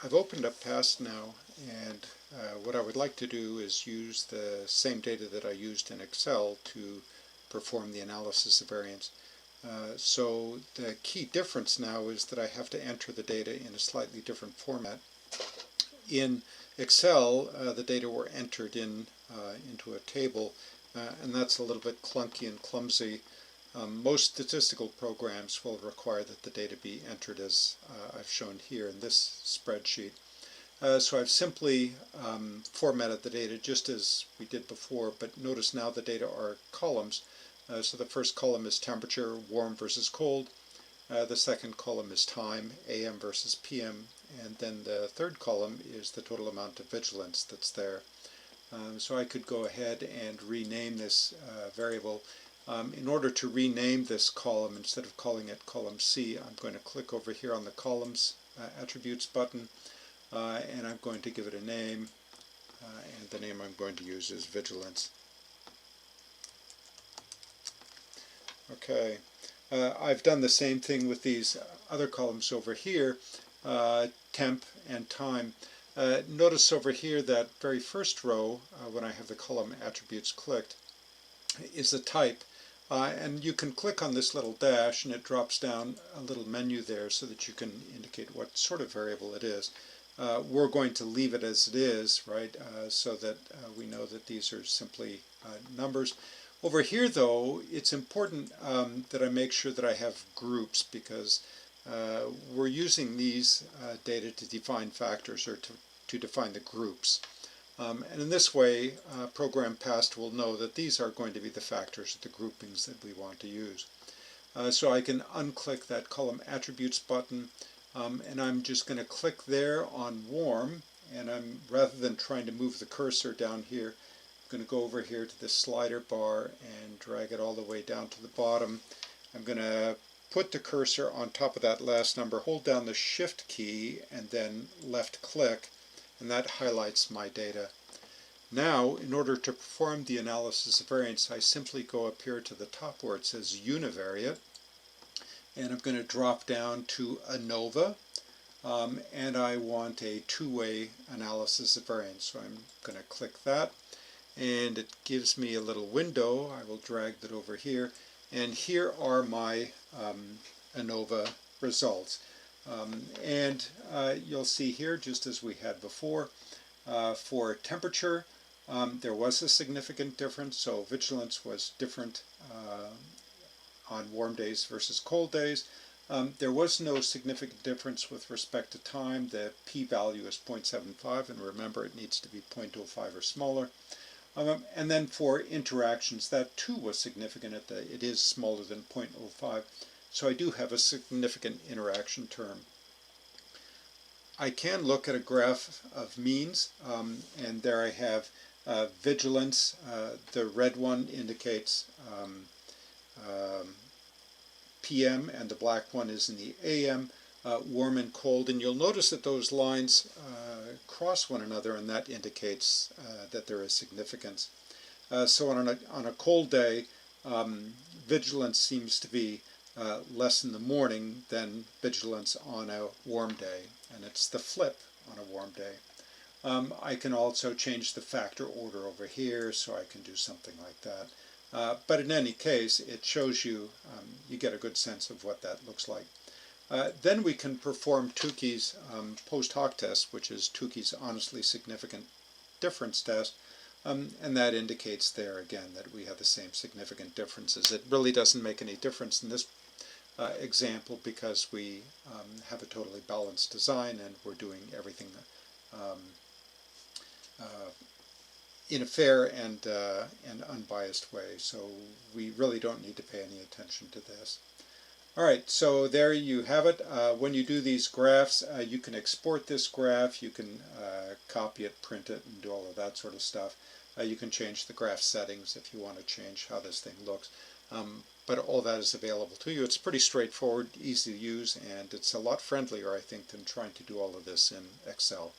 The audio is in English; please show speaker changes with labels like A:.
A: I've opened up Past now, and what I would like to do is use the same data that I used in Excel to perform the analysis of variance. So the key difference now is that I have to enter the data in a slightly different format. In Excel, the data were entered into a table, and that's a little bit clunky and clumsy. Most statistical programs will require that the data be entered as I've shown here in this spreadsheet. So I've simply formatted the data just as we did before, but notice now the data are columns. So the first column is temperature, warm versus cold. The second column is time, AM versus PM. And then the third column is the total amount of vigilance that's there. So I could go ahead and rename this variable. In order to rename this column, instead of calling it column C, I'm going to click over here on the columns attributes button, and I'm going to give it a name, and the name I'm going to use is vigilance. Okay, I've done the same thing with these other columns over here, temp and time. Notice over here that very first row, when I have the column attributes clicked, is the type. And you can click on this little dash and it drops down a little menu there so that you can indicate what sort of variable it is. We're going to leave it as it is, right, so that we know that these are simply numbers. Over here, though, it's important that I make sure that I have groups, because we're using these data to define factors, or to define the groups. And in this way, program past will know that these are going to be the factors, the groupings that we want to use. So I can unclick that column attributes button, and I'm just going to click there on warm, and rather than trying to move the cursor down here, I'm going to go over here to the slider bar and drag it all the way down to the bottom. I'm going to put the cursor on top of that last number, hold down the Shift key, and then left click, and that highlights my data. Now, in order to perform the analysis of variance, I simply go up here to the top where it says univariate, and I'm going to drop down to Anova, and I want a two-way analysis of variance. So I'm going to click that, and it gives me a little window. I will drag that over here, and here are my Anova results. And you'll see here, just as we had before, for temperature, there was a significant difference, so vigilance was different on warm days versus cold days. There was no significant difference with respect to time. The p-value is 0.75, and remember it needs to be 0.05 or smaller. And then for interactions, that too was significant. It is smaller than 0.05, so I do have a significant interaction term. I can look at a graph of means, and there I have vigilance. The red one indicates PM, and the black one is in the AM, warm and cold. And you'll notice that those lines cross one another, and that indicates that there is significance. So on a cold day, vigilance seems to be less in the morning than vigilance on a warm day, and it's the flip on a warm day. I can also change the factor order over here, so I can do something like that. But in any case, it shows you, you get a good sense of what that looks like. Then we can perform Tukey's post hoc test, which is Tukey's honestly significant difference test. And that indicates there again that we have the same significant differences. It really doesn't make any difference in this example because we have a totally balanced design and we're doing everything in a fair and unbiased way. So we really don't need to pay any attention to this. Alright, so there you have it. When you do these graphs, you can export this graph, you can copy it, print it, and do all of that sort of stuff. You can change the graph settings if you want to change how this thing looks. But all that is available to you. It's pretty straightforward, easy to use, and it's a lot friendlier, I think, than trying to do all of this in Excel.